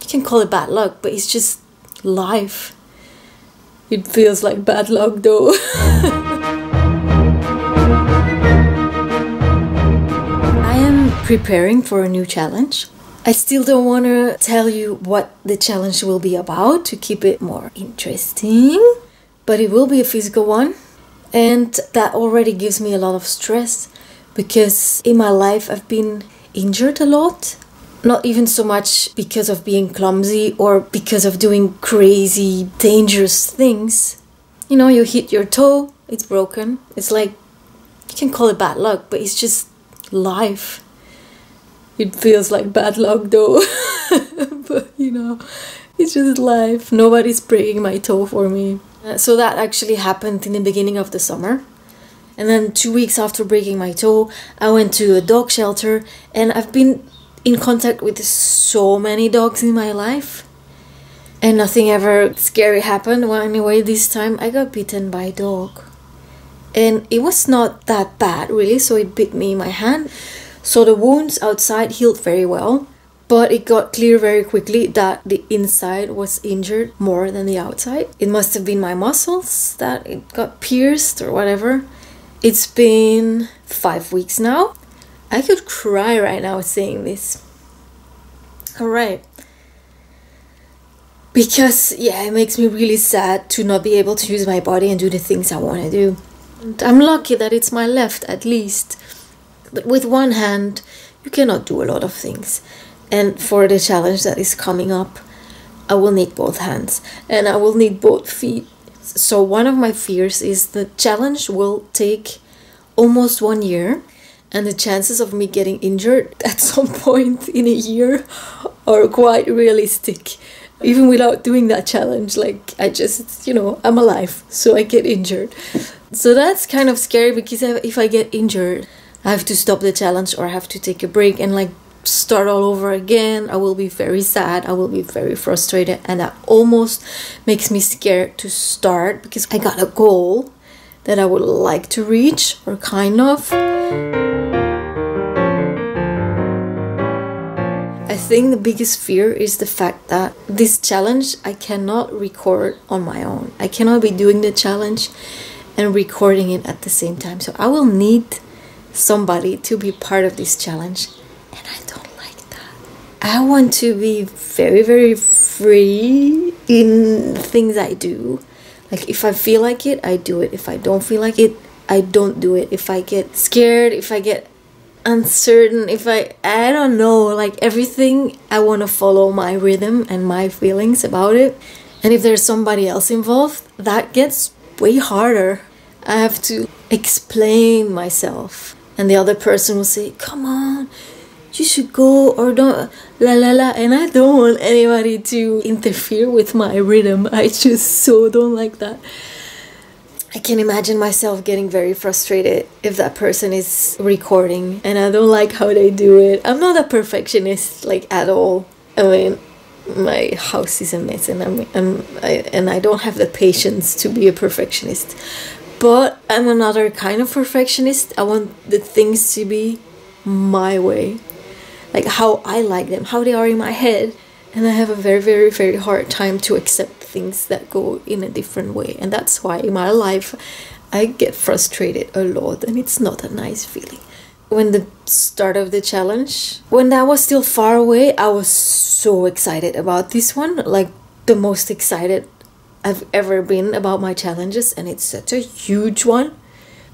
you can call it bad luck, but it's just life. It feels like bad luck though. I am preparing for a new challenge. I still don't want to tell you what the challenge will be about to keep it more interesting, but it will be a physical one, and that already gives me a lot of stress because in my life I've been injured a lot. Not even so much because of being clumsy or because of doing crazy, dangerous things. You know, you hit your toe, it's broken. It's like, you can call it bad luck, but it's just life. It feels like bad luck though. But you know, it's just life. Nobody's breaking my toe for me. So that actually happened in the beginning of the summer. And then 2 weeks after breaking my toe, I went to a dog shelter, and I've been in contact with so many dogs in my life, and nothing ever scary happened. Well, anyway, this time I got bitten by a dog, and it was not that bad really. So it bit me in my hand, so the wounds outside healed very well, but it got clear very quickly that the inside was injured more than the outside. It must have been my muscles that it got pierced or whatever. It's been 5 weeks now. I could cry right now saying this. Alright. Because, yeah, it makes me really sad to not be able to use my body and do the things I want to do. And I'm lucky that it's my left, at least. But with one hand, you cannot do a lot of things. And for the challenge that is coming up, I will need both hands. And I will need both feet. So one of my fears is the challenge will take almost 1 year. And the chances of me getting injured at some point in a year are quite realistic. Even without doing that challenge, like I just, you know, I'm alive, so I get injured. So that's kind of scary because if I get injured, I have to stop the challenge or I have to take a break and like start all over again. I will be very sad, I will be very frustrated, and that almost makes me scared to start because I got a goal that I would like to reach, or kind of. I think the biggest fear is the fact that this challenge I cannot record on my own. I cannot be doing the challenge and recording it at the same time. So I will need somebody to be part of this challenge, and I don't like that. I want to be very, very free in things I do. Like if I feel like it, I do it. If I don't feel like it, I don't do it. If I get scared, if I get uncertain, if I don't know, like everything, I want to follow my rhythm and my feelings about it. And if there's somebody else involved, that gets way harder. I have to explain myself, and the other person will say, come on, you should go, or don't, la la la. And I don't want anybody to interfere with my rhythm. I just so don't like that. I can imagine myself getting very frustrated if that person is recording and I don't like how they do it. I'm not a perfectionist, like, at all. I mean, my house is a mess, and I don't have the patience to be a perfectionist. But I'm another kind of perfectionist. I want the things to be my way, like how I like them, how they are in my head. And I have a very, very, very hard time to accept things that go in a different way. And that's why in my life I get frustrated a lot, and it's not a nice feeling. When the start of the challenge, when that was still far away, I was so excited about this one, like the most excited I've ever been about my challenges. And it's such a huge one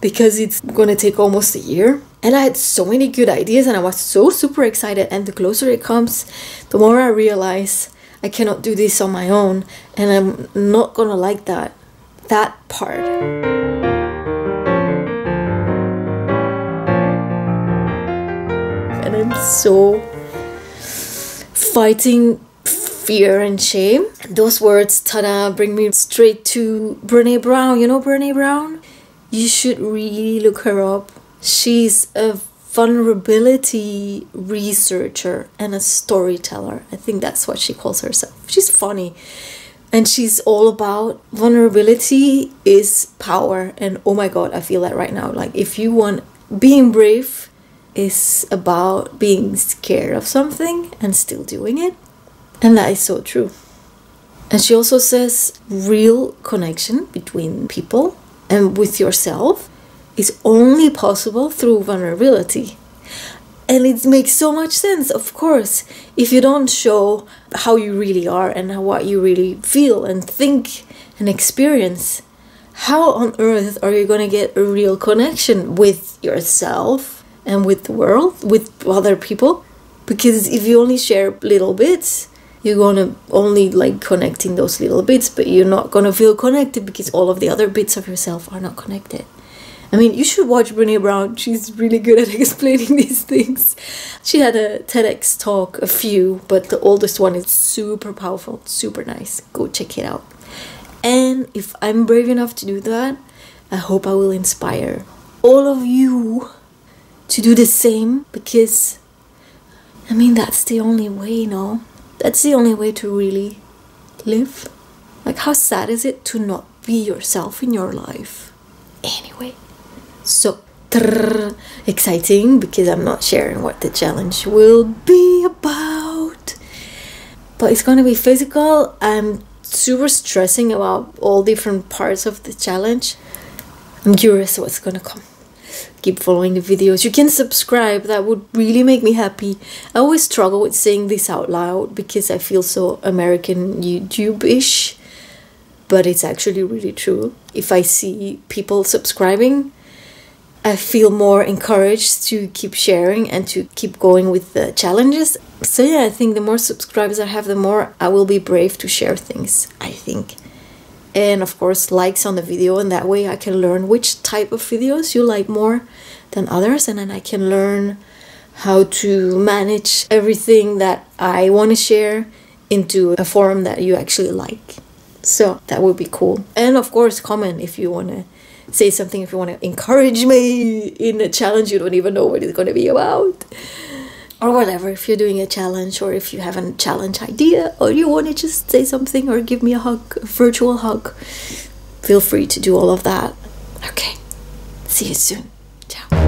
because it's gonna take almost a year. And I had so many good ideas and I was so super excited. And the closer it comes, the more I realize I cannot do this on my own. And I'm not gonna like that part. And I'm so fighting fear and shame. Those words, tada, bring me straight to Brené Brown. You know Brené Brown? You should really look her up. She's a vulnerability researcher and a storyteller. I think that's what she calls herself. She's funny. And she's all about vulnerability is power. And oh my God, I feel that right now. Like if you want, being brave is about being scared of something and still doing it. And that is so true. And she also says real connection between people and with yourself is only possible through vulnerability. And it makes so much sense, of course. If you don't show how you really are and what you really feel and think and experience, how on earth are you going to get a real connection with yourself and with the world, with other people? Because if you only share little bits, you're going to only like connecting those little bits, but you're not going to feel connected because all of the other bits of yourself are not connected. I mean, you should watch Brené Brown. She's really good at explaining these things. She had a TEDx talk, a few, but the oldest one is super powerful, super nice. Go check it out. And if I'm brave enough to do that, I hope I will inspire all of you to do the same, because, I mean, that's the only way, no? That's the only way to really live. Like, how sad is it to not be yourself in your life? Anyway. So, exciting, because I'm not sharing what the challenge will be about. But it's going to be physical. I'm super stressing about all different parts of the challenge. I'm curious what's going to come. Keep following the videos. You can subscribe. That would really make me happy. I always struggle with saying this out loud because I feel so American YouTube-ish. But it's actually really true. If I see people subscribing, I feel more encouraged to keep sharing and to keep going with the challenges. So yeah, I think the more subscribers I have, the more I will be brave to share things, I think. And of course, likes on the video, and that way I can learn which type of videos you like more than others, and then I can learn how to manage everything that I want to share into a form that you actually like. So that would be cool. And of course, comment if you want to say something, if you want to encourage me in a challenge you don't even know what it's going to be about. Or whatever, if you're doing a challenge, or if you have a challenge idea, or you want to just say something or give me a hug, a virtual hug, feel free to do all of that. Okay, see you soon. Ciao.